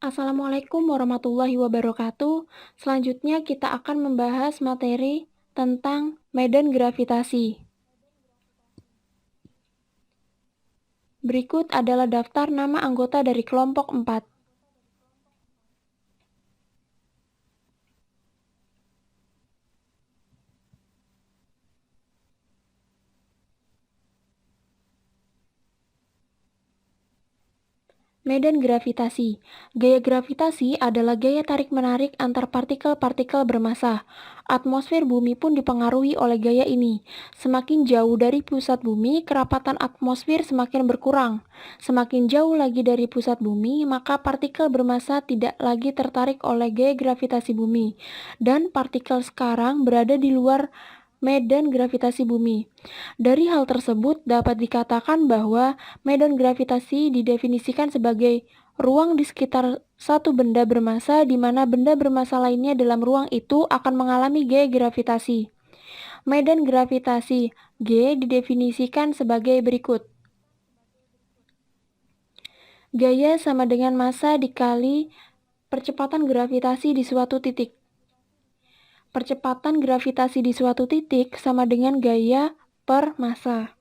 Assalamualaikum warahmatullahi wabarakatuh. Selanjutnya kita akan membahas materi tentang medan gravitasi. Berikut adalah daftar nama anggota dari kelompok 4. Medan gravitasi. Gaya gravitasi adalah gaya tarik-menarik antar partikel-partikel bermassa. Atmosfer bumi pun dipengaruhi oleh gaya ini. Semakin jauh dari pusat bumi, kerapatan atmosfer semakin berkurang. Semakin jauh lagi dari pusat bumi, maka partikel bermassa tidak lagi tertarik oleh gaya gravitasi bumi. Dan partikel sekarang berada di luar medan gravitasi bumi. Dari hal tersebut dapat dikatakan bahwa medan gravitasi didefinisikan sebagai ruang di sekitar satu benda bermassa di mana benda bermassa lainnya dalam ruang itu akan mengalami gaya gravitasi. Medan gravitasi G didefinisikan sebagai berikut. Gaya sama dengan massa dikali percepatan gravitasi di suatu titik. Percepatan gravitasi di suatu titik sama dengan gaya per massa.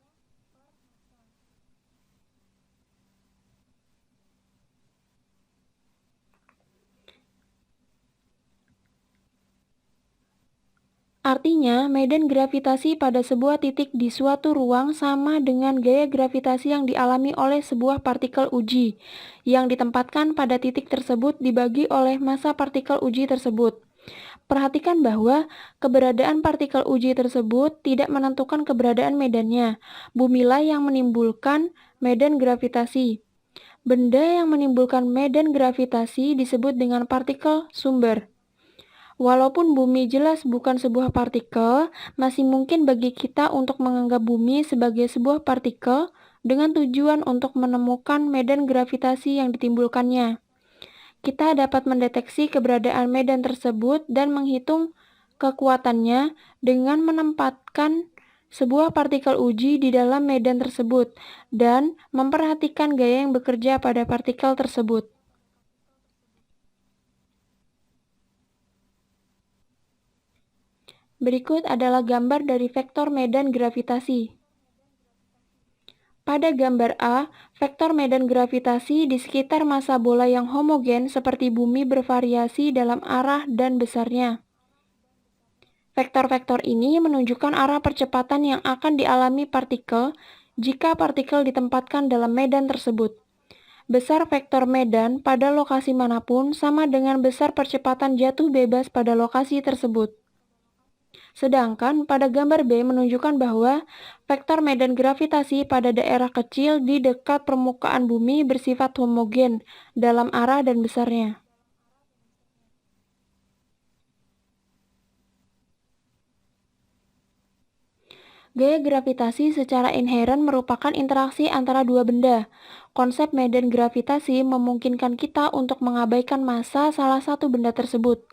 Artinya, medan gravitasi pada sebuah titik di suatu ruang sama dengan gaya gravitasi yang dialami oleh sebuah partikel uji, yang ditempatkan pada titik tersebut dibagi oleh massa partikel uji tersebut. Perhatikan bahwa keberadaan partikel uji tersebut tidak menentukan keberadaan medannya. Bumilah yang menimbulkan medan gravitasi. Benda yang menimbulkan medan gravitasi disebut dengan partikel sumber. Walaupun bumi jelas bukan sebuah partikel, masih mungkin bagi kita untuk menganggap bumi sebagai sebuah partikel dengan tujuan untuk menemukan medan gravitasi yang ditimbulkannya. Kita dapat mendeteksi keberadaan medan tersebut dan menghitung kekuatannya dengan menempatkan sebuah partikel uji di dalam medan tersebut dan memperhatikan gaya yang bekerja pada partikel tersebut. Berikut adalah gambar dari vektor medan gravitasi. Pada gambar A, vektor medan gravitasi di sekitar massa bola yang homogen seperti bumi bervariasi dalam arah dan besarnya. Vektor-vektor ini menunjukkan arah percepatan yang akan dialami partikel jika partikel ditempatkan dalam medan tersebut. Besar vektor medan pada lokasi manapun sama dengan besar percepatan jatuh bebas pada lokasi tersebut. Sedangkan pada gambar B menunjukkan bahwa vektor medan gravitasi pada daerah kecil di dekat permukaan bumi bersifat homogen dalam arah dan besarnya. Gaya gravitasi secara inheren merupakan interaksi antara dua benda. Konsep medan gravitasi memungkinkan kita untuk mengabaikan massa salah satu benda tersebut.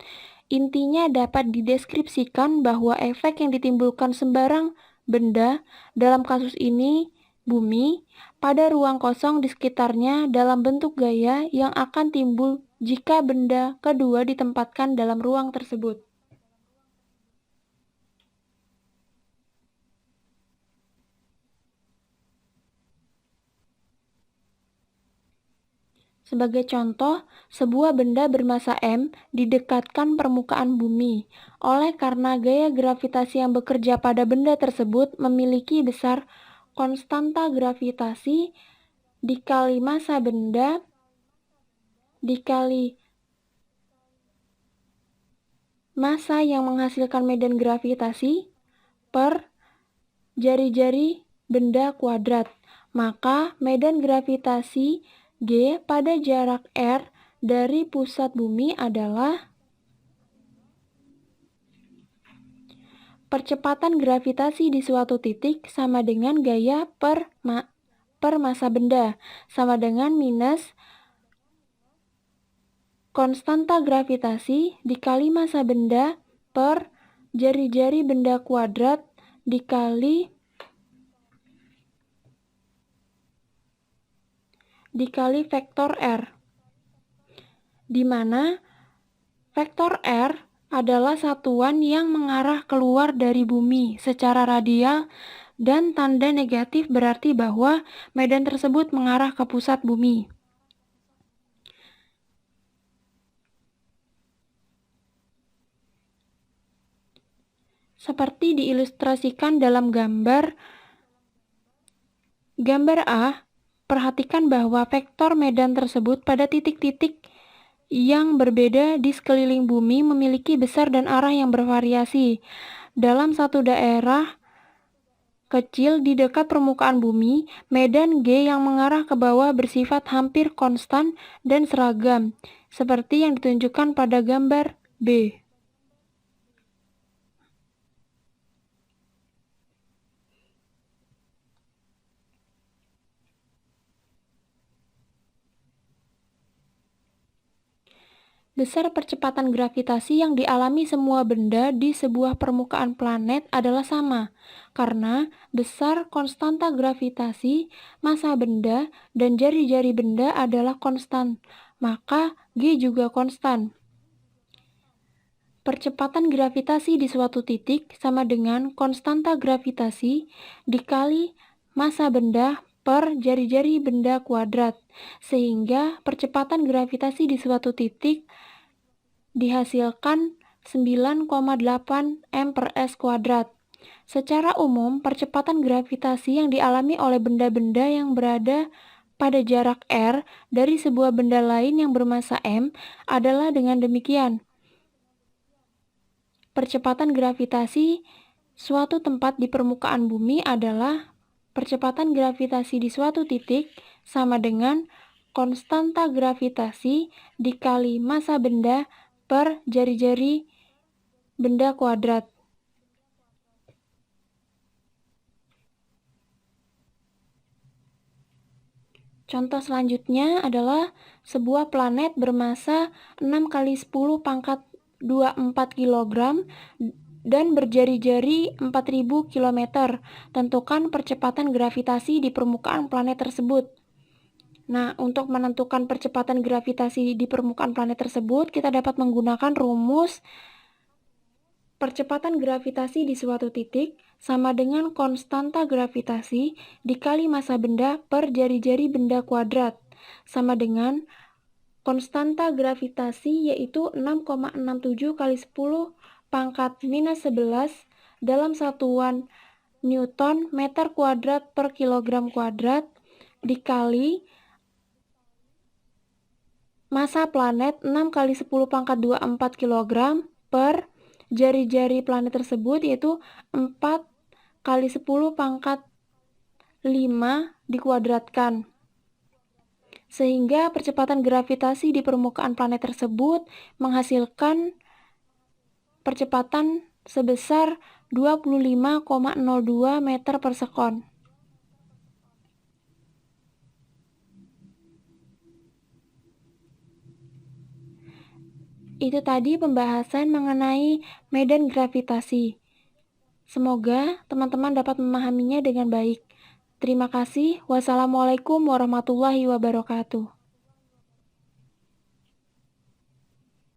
Intinya dapat dideskripsikan bahwa efek yang ditimbulkan sembarang benda, dalam kasus ini bumi, pada ruang kosong di sekitarnya dalam bentuk gaya yang akan timbul jika benda kedua ditempatkan dalam ruang tersebut. Sebagai contoh, sebuah benda bermassa M didekatkan permukaan bumi. Oleh karena gaya gravitasi yang bekerja pada benda tersebut memiliki besar konstanta gravitasi dikali massa benda dikali massa yang menghasilkan medan gravitasi per jari-jari benda kuadrat. Maka medan gravitasi G pada jarak R dari pusat bumi adalah percepatan gravitasi di suatu titik sama dengan gaya per massa benda sama dengan minus konstanta gravitasi dikali massa benda per jari-jari benda kuadrat dikali vektor R. di mana vektor R adalah satuan yang mengarah keluar dari bumi secara radial dan tanda negatif berarti bahwa medan tersebut mengarah ke pusat bumi. Seperti diilustrasikan dalam gambar A, perhatikan bahwa vektor medan tersebut pada titik-titik yang berbeda di sekeliling bumi memiliki besar dan arah yang bervariasi. Dalam satu daerah kecil di dekat permukaan bumi, medan G yang mengarah ke bawah bersifat hampir konstan dan seragam, seperti yang ditunjukkan pada gambar B. Besar percepatan gravitasi yang dialami semua benda di sebuah permukaan planet adalah sama, karena besar konstanta gravitasi, massa benda, dan jari-jari benda adalah konstan, maka G juga konstan. Percepatan gravitasi di suatu titik sama dengan konstanta gravitasi dikali massa benda per jari-jari benda kuadrat, sehingga percepatan gravitasi di suatu titik dihasilkan 9,8 m per s kuadrat. Secara umum, percepatan gravitasi yang dialami oleh benda-benda yang berada pada jarak r dari sebuah benda lain yang bermassa m adalah dengan demikian. Percepatan gravitasi suatu tempat di permukaan bumi adalah percepatan gravitasi di suatu titik sama dengan konstanta gravitasi dikali massa benda per jari-jari benda kuadrat. Contoh selanjutnya adalah sebuah planet bermassa 6 kali 10 pangkat 24 kg dan berjari-jari 4000 km. Tentukan percepatan gravitasi di permukaan planet tersebut. Nah, untuk menentukan percepatan gravitasi di permukaan planet tersebut, kita dapat menggunakan rumus percepatan gravitasi di suatu titik sama dengan konstanta gravitasi dikali massa benda per jari-jari benda kuadrat, sama dengan konstanta gravitasi yaitu 6,67 kali 10 pangkat minus 11 dalam satuan Newton meter kuadrat per kilogram kuadrat dikali massa planet 6 kali 10 pangkat 24 kg per jari-jari planet tersebut yaitu 4 kali 10 pangkat 5 dikuadratkan. Sehingga percepatan gravitasi di permukaan planet tersebut menghasilkan percepatan sebesar 25,02 meter per sekon. Itu tadi pembahasan mengenai medan gravitasi. Semoga teman-teman dapat memahaminya dengan baik. Terima kasih. Wassalamualaikum warahmatullahi wabarakatuh.